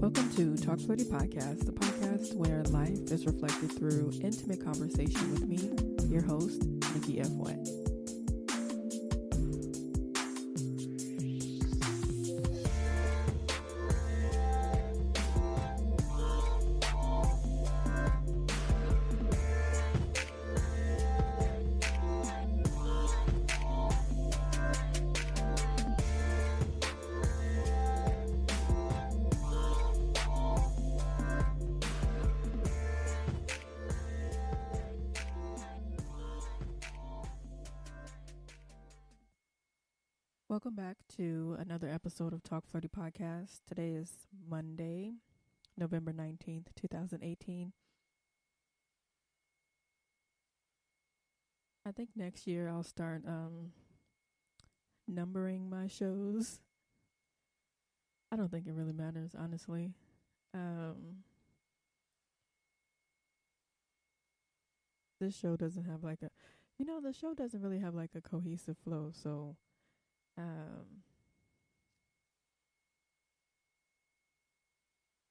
Welcome to Talk Flirty Podcast, the podcast where life is reflected through intimate conversation with me, your host, Nikki F. Wet. Welcome back to another episode of Talk Flirty Podcast. Today is Monday, November 19th, 2018. I think next year I'll start numbering my shows. I don't think it really matters, honestly. This show doesn't have like the show doesn't really have like a cohesive flow, so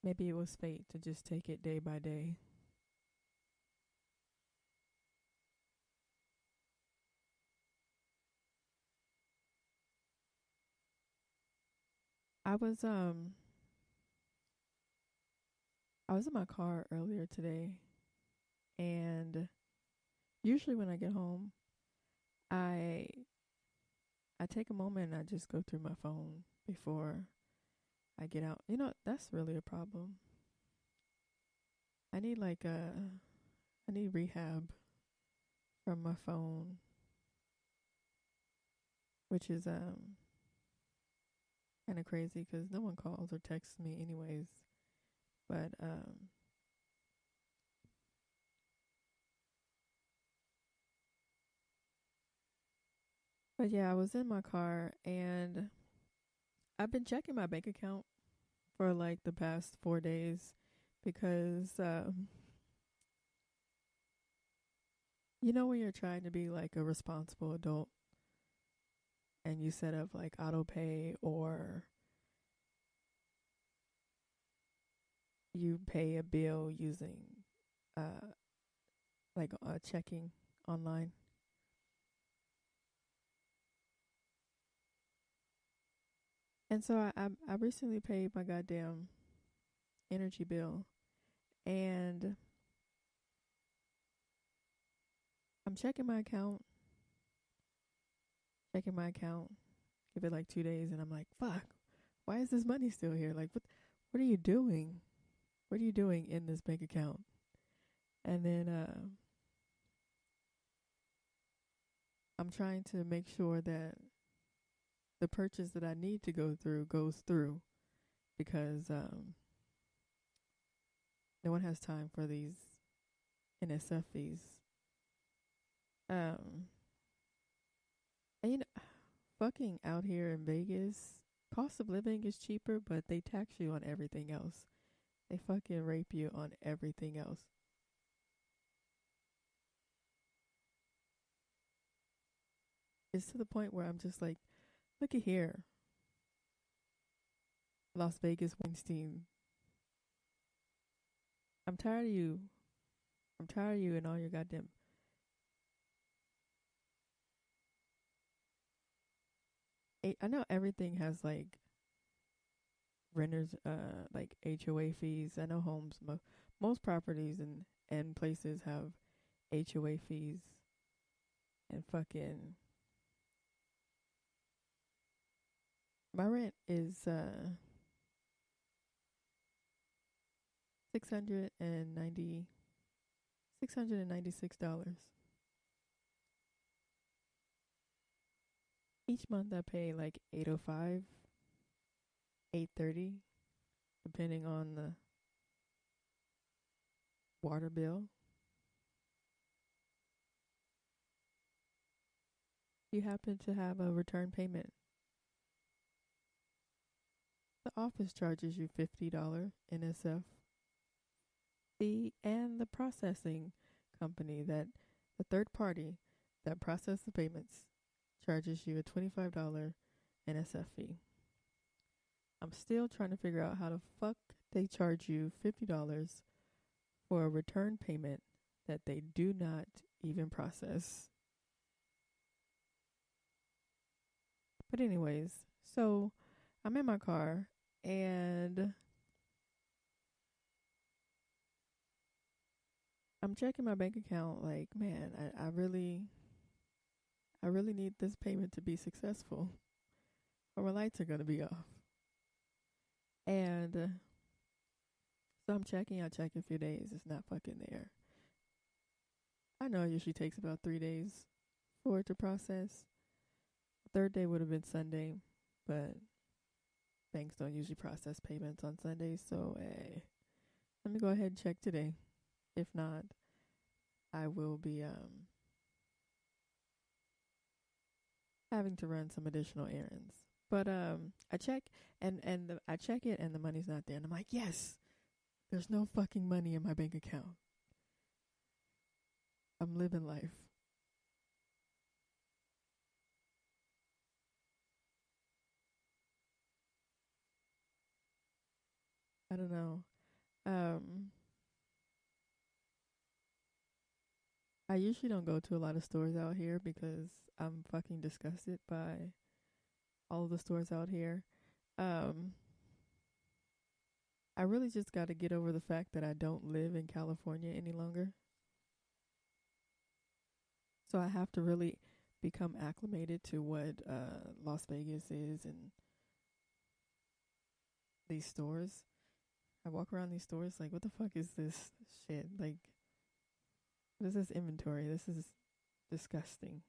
maybe it was fate to just take it day by day. I was in my car earlier today, and usually when I get home, I take a moment and I just go through my phone before I get out. You know, that's really a problem. I need I need rehab from my phone, which is kind of crazy because no one calls or texts me anyways. But yeah, I was in my car and I've been checking my bank account for like the past 4 days because you know when you're trying to be like a responsible adult and you set up like auto pay or you pay a bill using checking online. And so I recently paid my goddamn energy bill, and I'm checking my account, give it like 2 days, and I'm like, fuck, why is this money still here? Like, what are you doing? What are you doing in this bank account? And then I'm trying to make sure that the purchase that I need to go through goes through because no one has time for these NSF fees. And you know, fucking out here in Vegas, cost of living is cheaper, but they tax you on everything else. They fucking rape you on everything else. It's to the point where I'm just like, look at here, Las Vegas Weinstein. I'm tired of you. I'm tired of you and all your goddamn. I know everything has like renters, like HOA fees. I know homes, most properties and places have HOA fees and fucking. My rent is $696. Each month I pay like $805, $830, depending on the water bill. You happen to have a return payment. The office charges you $50 NSF fee, and the processing company, that the third party that processes the payments, charges you a $25 NSF fee. I'm still trying to figure out how the fuck they charge you $50 for a return payment that they do not even process. But anyways, so I'm in my car and I'm checking my bank account like, man, I really need this payment to be successful or my lights are gonna be off. And so I'm checking, I check in a few days, it's not fucking there. I know it usually takes about 3 days for it to process. The third day would have been Sunday, but banks don't usually process payments on Sundays, so let me go ahead and check today. If not, I will be having to run some additional errands. But I check I check it and the money's not there, and I'm like, yes, there's no fucking money in my bank account. I'm living life. I don't know. Um, I usually don't go to a lot of stores out here because I'm fucking disgusted by all of the stores out here. Um, I really just got to get over the fact that I don't live in California any longer. So I have to really become acclimated to what Las Vegas is and these stores. I walk around these stores like, what the fuck is this shit? Like, what is this inventory? This is disgusting.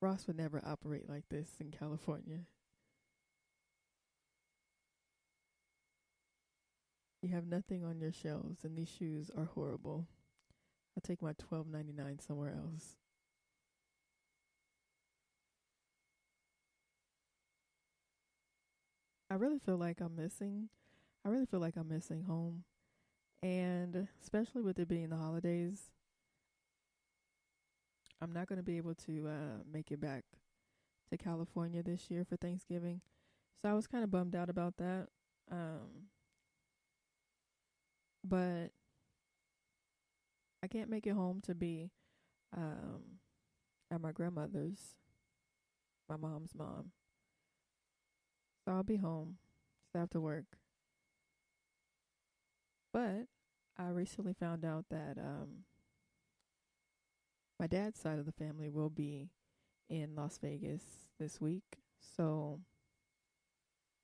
Ross would never operate like this in California. You have nothing on your shelves, and these shoes are horrible. I'll take my $12.99 somewhere else. I really feel like I'm missing. I really feel like I'm missing home, and especially with it being the holidays, I'm not going to be able to make it back to California this year for Thanksgiving. So I was kind of bummed out about that. Um, but I can't make it home to be um, at my grandmother's, my mom's mom. So I'll be home just after work. But I recently found out that my dad's side of the family will be in Las Vegas this week. So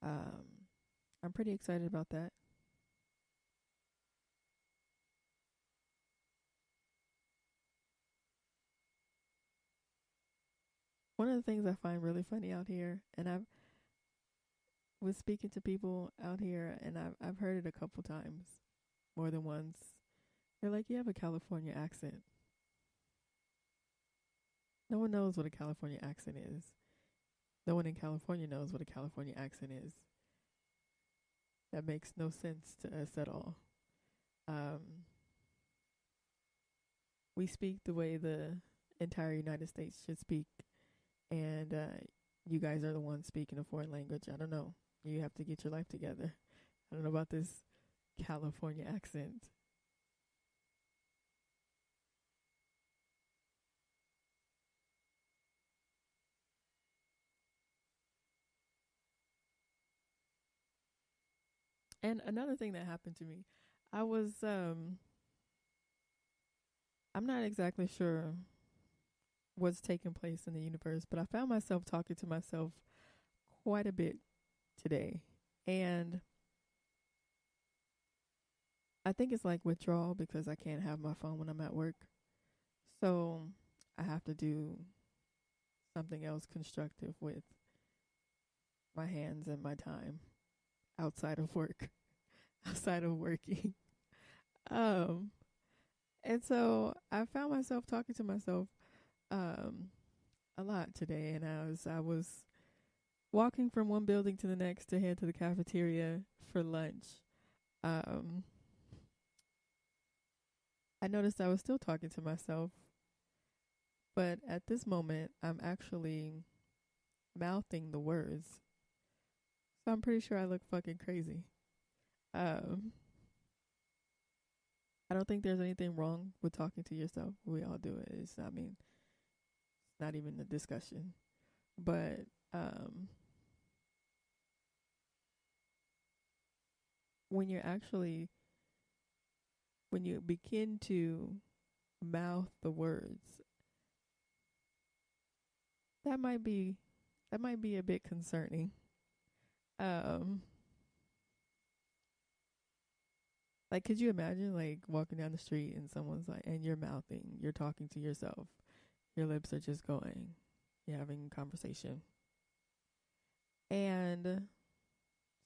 um, I'm pretty excited about that. One of the things I find really funny out here, and I was speaking to people out here, and I've heard it a couple times, more than once. They're like, "You have a California accent." No one knows what a California accent is. No one in California knows what a California accent is. That makes no sense to us at all. Um, we speak the way the entire United States should speak, and you guys are the ones speaking a foreign language. I don't know. You have to get your life together. I don't know about this California accent. And another thing that happened to me, I was I'm not exactly sure what's taking place in the universe, but I found myself talking to myself quite a bit today. And I think it's like withdrawal because I can't have my phone when I'm at work. So I have to do something else constructive with my hands and my time outside of work, outside of working. Um, and so I found myself talking to myself um a lot today, and I was walking from one building to the next to head to the cafeteria for lunch. Um, I noticed I was still talking to myself, but at this moment, I'm actually mouthing the words. So I'm pretty sure I look fucking crazy. Um, I don't think there's anything wrong with talking to yourself. We all do it. I mean, it's not even a discussion. But um, when you're actually, when you begin to mouth the words, that might be, that might be a bit concerning. Um, like, could you imagine like walking down the street and someone's like, and you're mouthing, you're talking to yourself, your lips are just going, you're having a conversation, and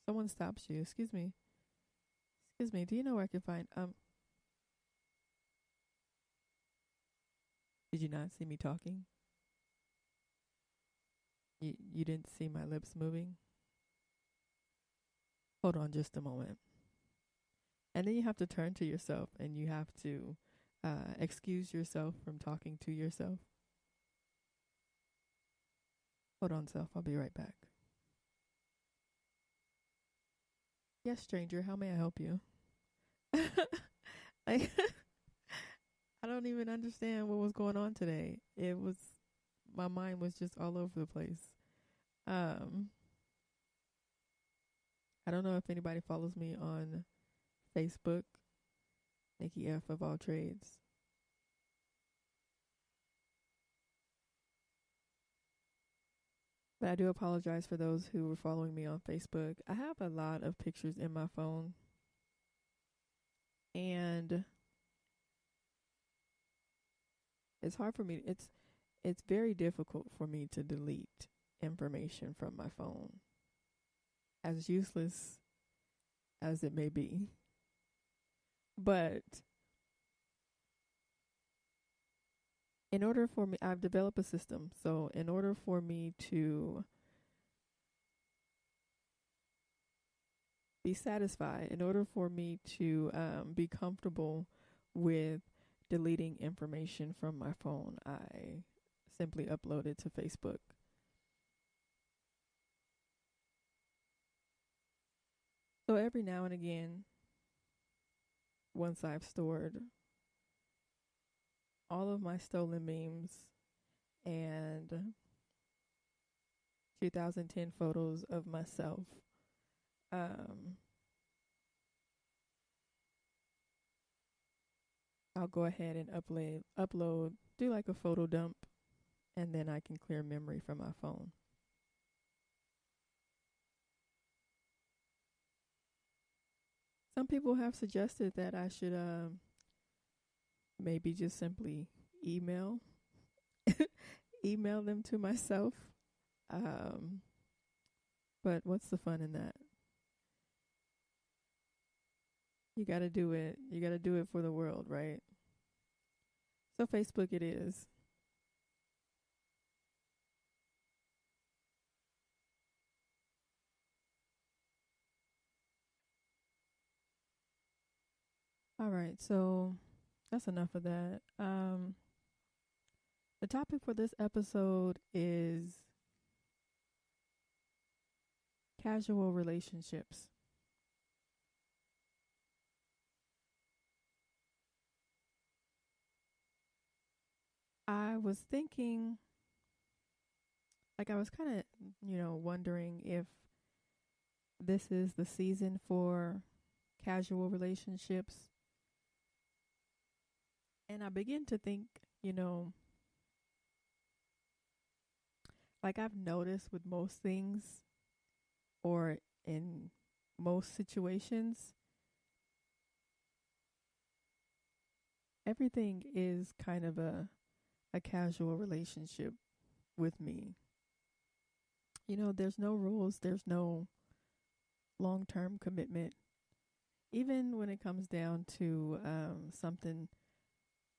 someone stops you. Excuse me. Do you know where I can find? Did you not see me talking? You didn't see my lips moving? Hold on just a moment. And then you have to turn to yourself and you have to excuse yourself from talking to yourself. Hold on, self. I'll be right back. Yes, stranger. How may I help you? Like, I don't even understand what was going on today. It was, my mind was just all over the place. Um, I don't know if anybody follows me on Facebook, Nikki F of all trades. But I do apologize for those who were following me on Facebook. I have a lot of pictures in my phone, and it's hard for me. It's very difficult for me to delete information from my phone, as useless as it may be. But in order for me, I've developed a system. So in order for me to be satisfied, in order for me to be comfortable with deleting information from my phone, I simply upload it to Facebook. So every now and again, once I've stored all of my stolen memes and 2010 photos of myself, um, I'll go ahead and upload, do like a photo dump, and then I can clear memory from my phone. Some people have suggested that I should maybe just simply email email them to myself. Um, but what's the fun in that? You got to do it. You got to do it for the world, right? So Facebook it is. All right. So that's enough of that. The topic for this episode is casual relationships. I was thinking, like, I was kind of, wondering if this is the season for casual relationships. And I begin to think, you know, like I've noticed with most things or in most situations, everything is kind of a casual relationship with me. There's no rules, there's no long term commitment. Even when it comes down to something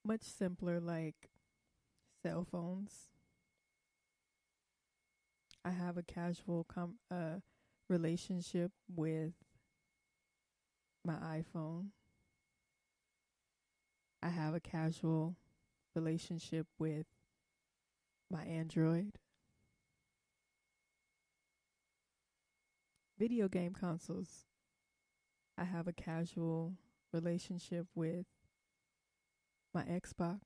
much simpler like cell phones, I have a casual relationship with my iPhone. I have a casual relationship with my Android. Video game consoles. I have a casual relationship with my Xbox,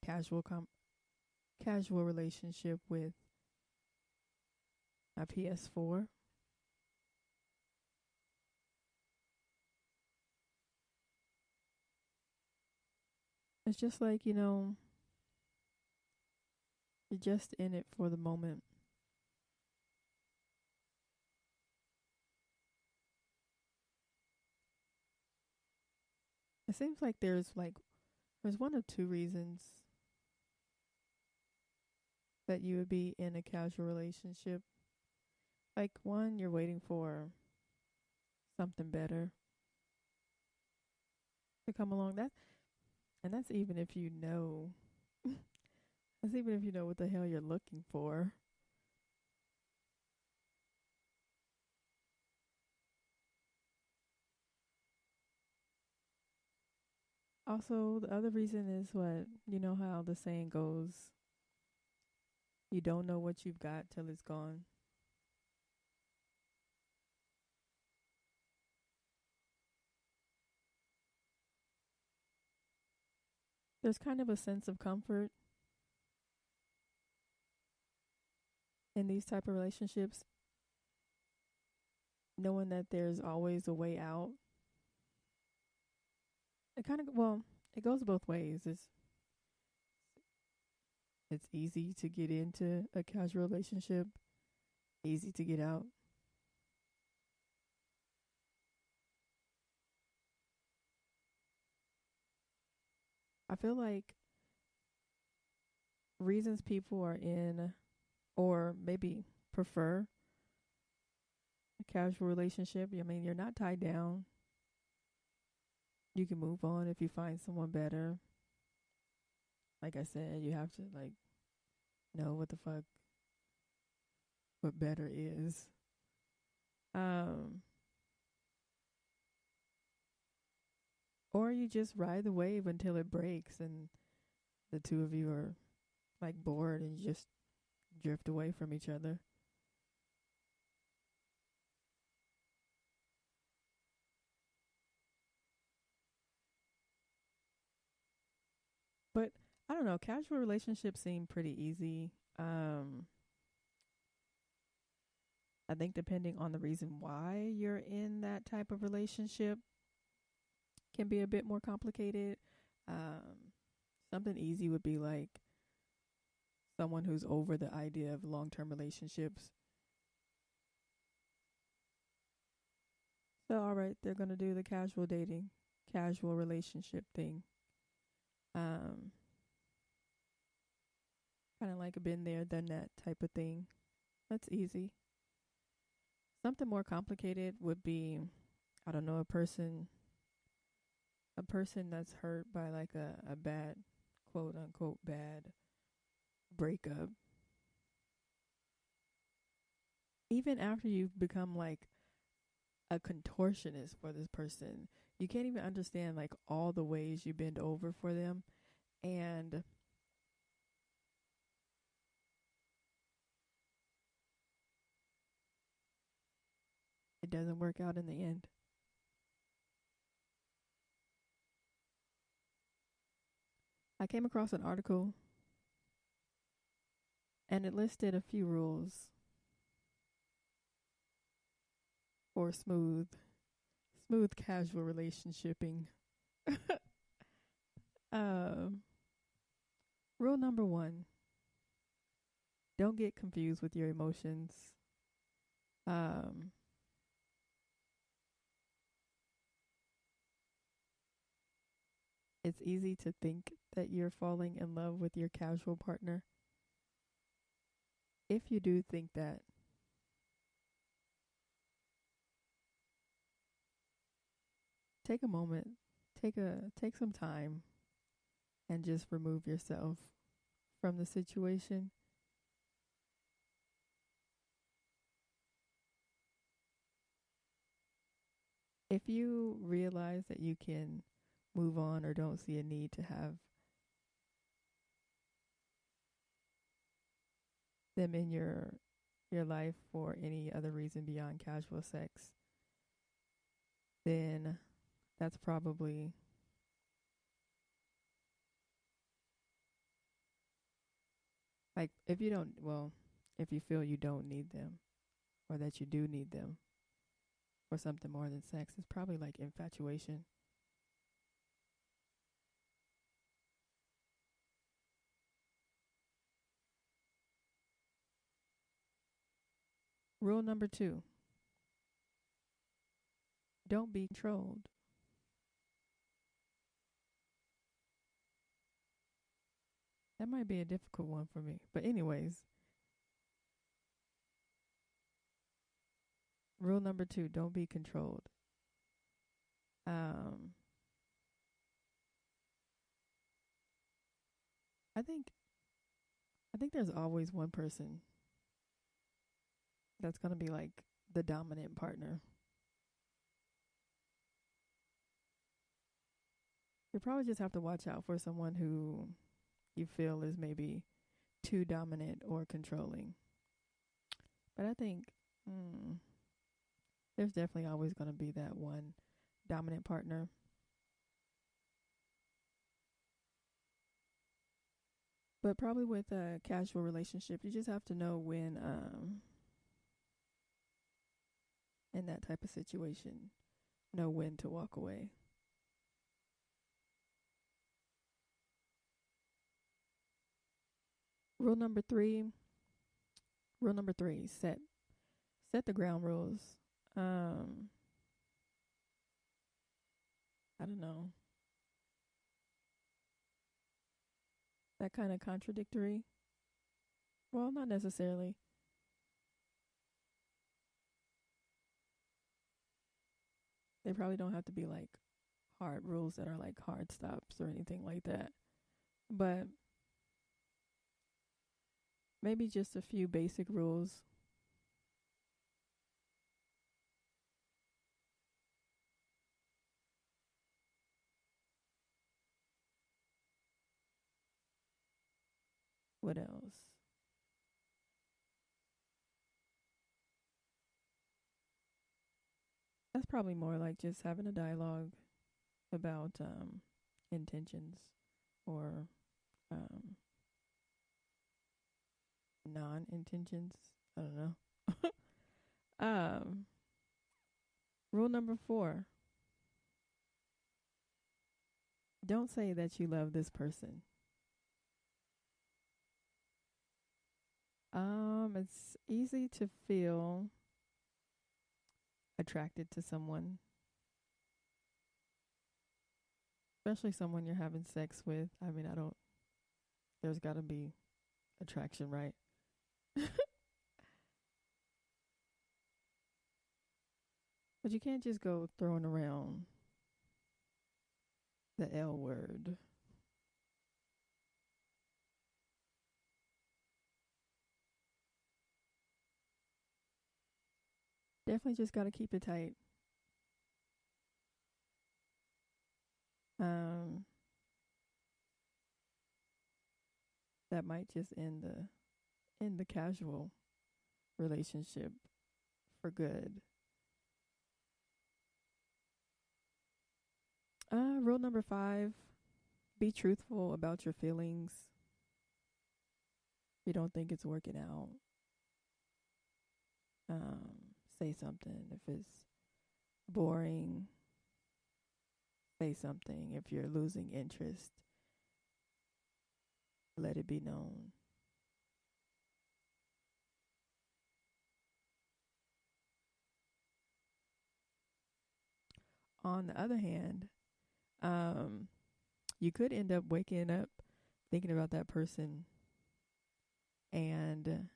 casual casual relationship with my PS4. It's just like, you're just in it for the moment. It seems like there's one of two reasons that you would be in a casual relationship. Like one, you're waiting for something better to come along. That's even if you know. That's even if you know what the hell you're looking for. Also, the other reason is what you know how the saying goes, you don't know what you've got till it's gone. There's kind of a sense of comfort in these type of relationships, knowing that there's always a way out. It kind of well, it goes both ways. It's easy to get into a casual relationship, easy to get out. I feel like reasons people are in or maybe prefer a casual relationship, I mean, you're not tied down. You can move on if you find someone better. Like I said, you have to like know what the fuck what better is. Um or you just ride the wave until it breaks and the two of you are like bored and you just drift away from each other. But I don't know, casual relationships seem pretty easy. I think depending on the reason why you're in that type of relationship can be a bit more complicated. Um, Something easy would be like someone who's over the idea of long-term relationships. So, all right, they're going to do the casual dating, casual relationship thing. Um, Kind of like a been there, done that type of thing. That's easy. Something more complicated would be, I don't know, a person that's hurt by like a bad, quote unquote, bad breakup. Even after you've become like a contortionist for this person, you can't even understand like all the ways you bend over for them. And it doesn't work out in the end. I came across an article and it listed a few rules for smooth casual relationshiping. um, Rule number one: don't get confused with your emotions. Um, it's easy to think that you're falling in love with your casual partner. If you do think that, take a moment, take some time and just remove yourself from the situation. If you realize that you can move on or don't see a need to have them in your life for any other reason beyond casual sex, then that's probably like if you don't, well, if you feel you don't need them or that you do need them for something more than sex, it's probably like infatuation. Rule number 2, don't be controlled. That might be a difficult one for me. But, anyways, rule number 2, don't be controlled. Um, I think I think there's always one person that's gonna be like the dominant partner. You probably just have to watch out for someone who you feel is maybe too dominant or controlling. But I think mm, there's definitely always gonna be that one dominant partner. But probably with a casual relationship, you just have to know when, in that type of situation, know when to walk away. Rule number three. Rule number 3. Set the ground rules. Um, I don't know. That kind of contradictory. Well, not necessarily. They probably don't have to be like hard rules that are like hard stops or anything like that. But maybe just a few basic rules. What else? That's probably more like just having a dialogue about intentions or um, non intentions. I don't know. um, Rule number 4, don't say that you love this person. It's easy to feel attracted to someone, especially someone you're having sex with. I mean, I don't, there's got to be attraction, right? But you can't just go throwing around the L word. Definitely just got to keep it tight. Um, that might just end the casual relationship for good. Rule number 5, be truthful about your feelings. If you don't think it's working out, say something. If it's boring, say something. If you're losing interest, let it be known. On the other hand, um, you could end up waking up thinking about that person and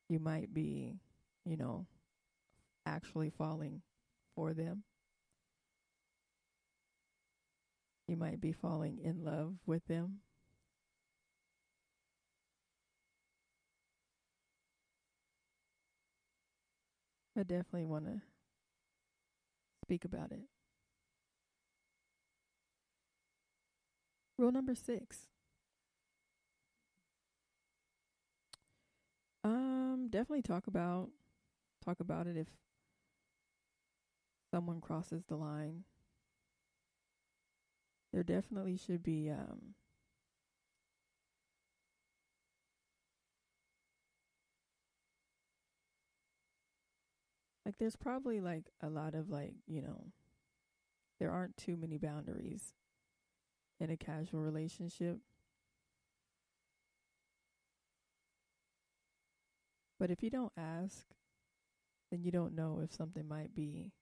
you might be, you know, actually falling for them. You might be falling in love with them. I definitely want to speak about it. Rule number 6, Definitely talk about it if someone crosses the line. There definitely should be like there's probably like a lot of like, there aren't too many boundaries in a casual relationship. But if you don't ask, then you don't know if something might be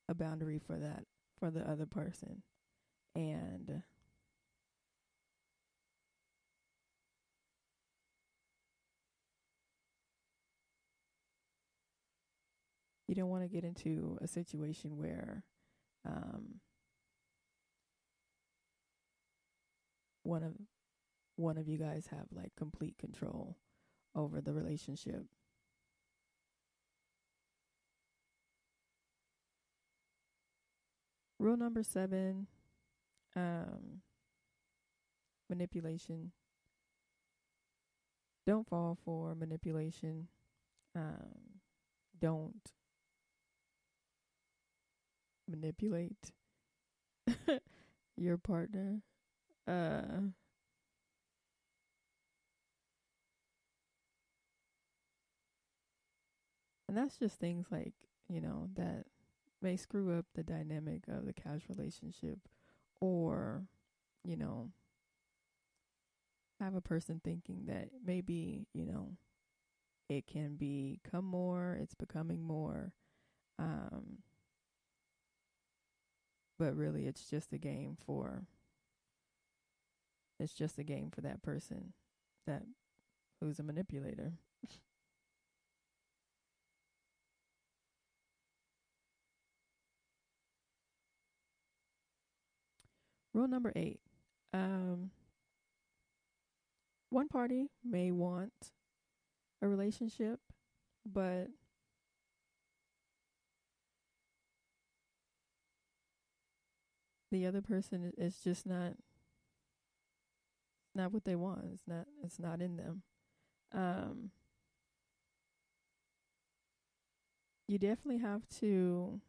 a boundary for that for the other person. And you don't want to get into a situation where um one of one of you guys have like complete control over the relationship. Rule number 7, um manipulation. Don't fall for manipulation. Don't manipulate your partner. Uh and that's just things like, that may screw up the dynamic of the casual relationship, or, you know, have a person thinking that maybe, it can become more, it's becoming more, um, but really it's just a game for that person that who's a manipulator. Rule number 8. Um, One party may want a relationship, but the other person is just not what they want. It's not in them. Um, you definitely have to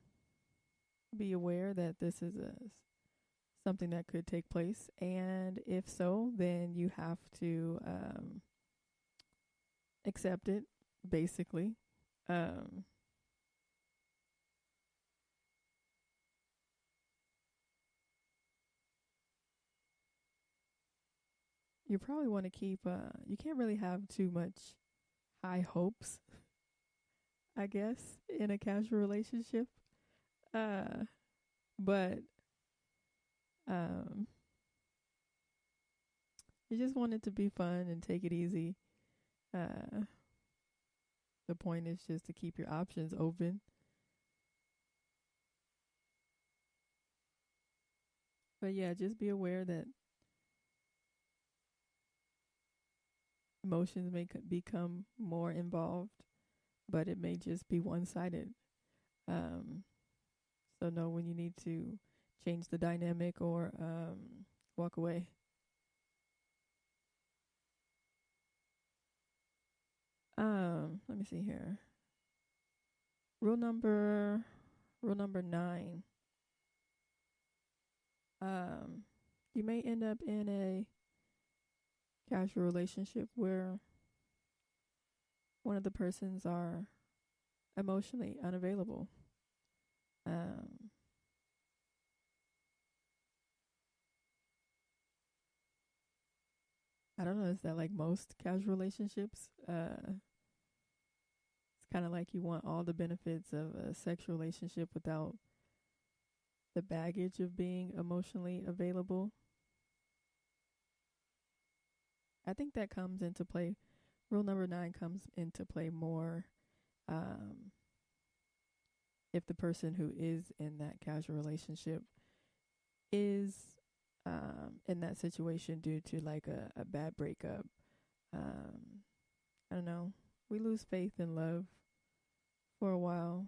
be aware that this is a something that could take place, and if so, then you have to accept it. Basically, um, you probably want to keep. You can't really have too much high hopes, I guess, in a casual relationship. Uh, but um, you just want it to be fun and take it easy. Uh, the point is just to keep your options open. But yeah, just be aware that emotions may become more involved, but it may just be one sided. Um, so know when you need to change the dynamic or walk away. Let me see here. Rule number Rule number 9. Um, you may end up in a casual relationship where one of the persons are emotionally unavailable. Um, I don't know. Is that like most casual relationships? It's kind of like you want all the benefits of a sexual relationship without the baggage of being emotionally available. I think that comes into play. Rule number 9 comes into play more um, if the person who is in that casual relationship is in that situation due to like a bad breakup. Um, I don't know. We lose faith in love for a while,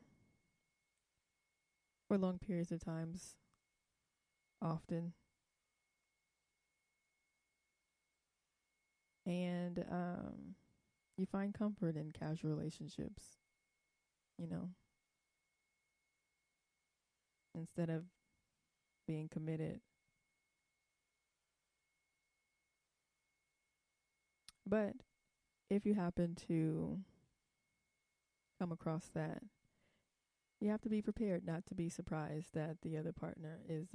for long periods of times, often. and you find comfort in casual relationships, you know, instead of being committed. But if you happen to come across that, you have to be prepared not to be surprised that the other partner is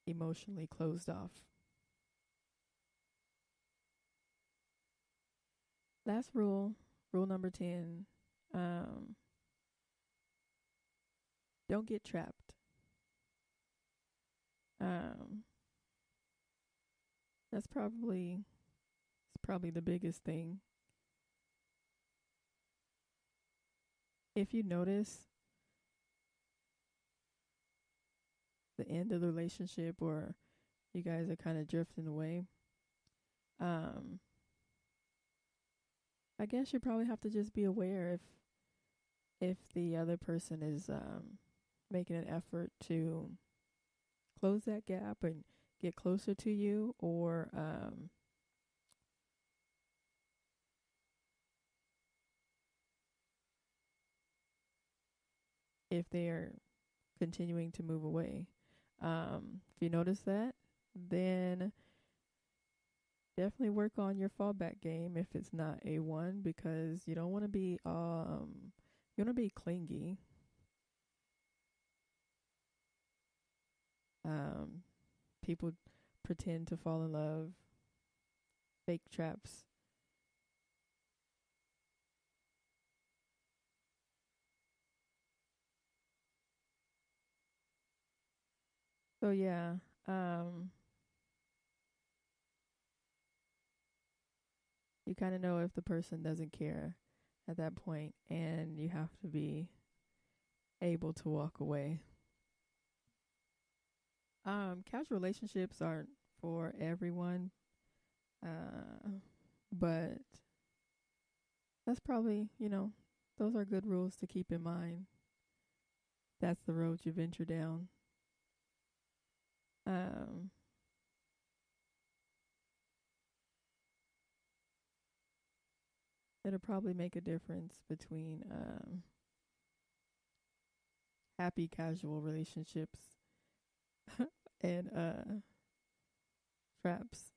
emotionally closed off. Last rule, rule number 10, um, don't get trapped. Um, that's probably the biggest thing. If you notice the end of the relationship or you guys are kind of drifting away, um, I guess you probably have to just be aware if the other person is making an effort to close that gap and get closer to you, or if they're continuing to move away. If you notice that, then definitely work on your fallback game if it's not A1, because you don't want to be you want to be clingy. Um, People pretend to fall in love, fake traps. So yeah, um, you kind of know if the person doesn't care at that point, and you have to be able to walk away. Casual relationships aren't for everyone, but that's probably, those are good rules to keep in mind. That's the road you venture down. Um, It'll probably make a difference between happy casual relationships and traps.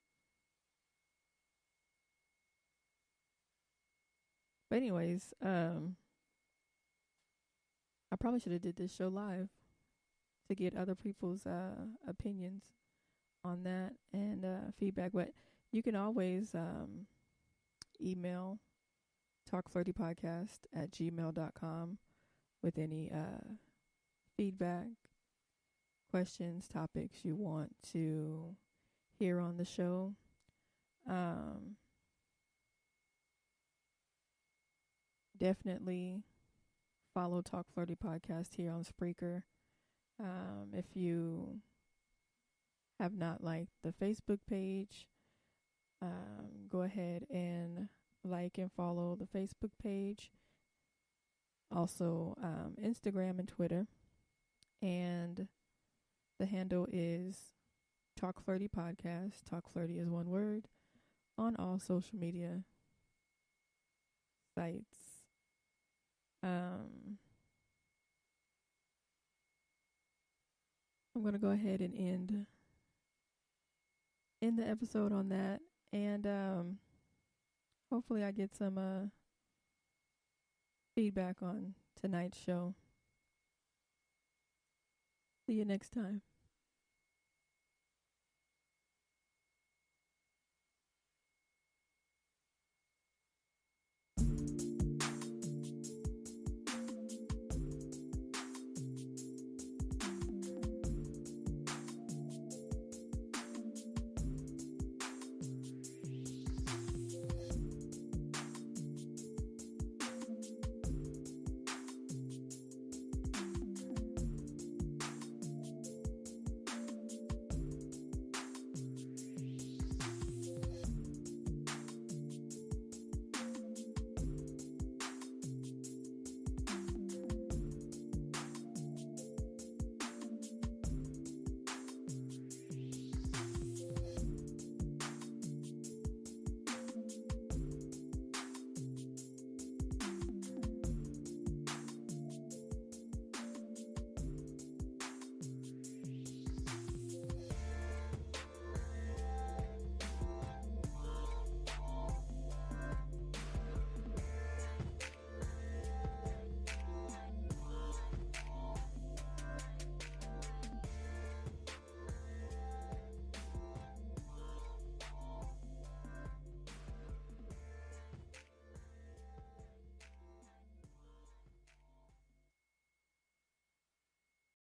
But anyways, I probably should have did this show live to get other people's opinions on that and feedback. But you can always email talkflirtypodcast@gmail.com with any feedback, questions, topics you want to hear on the show. Um, Definitely follow Talk Flirty Podcast here on Spreaker. If you have not liked the Facebook page, go ahead and like and follow the Facebook page. Also, Instagram and Twitter. And the handle is Talk Flirty Podcast. Talk Flirty is one word on all social media sites. I'm going to go ahead and end the episode on that. And hopefully I get some feedback on tonight's show. See you next time.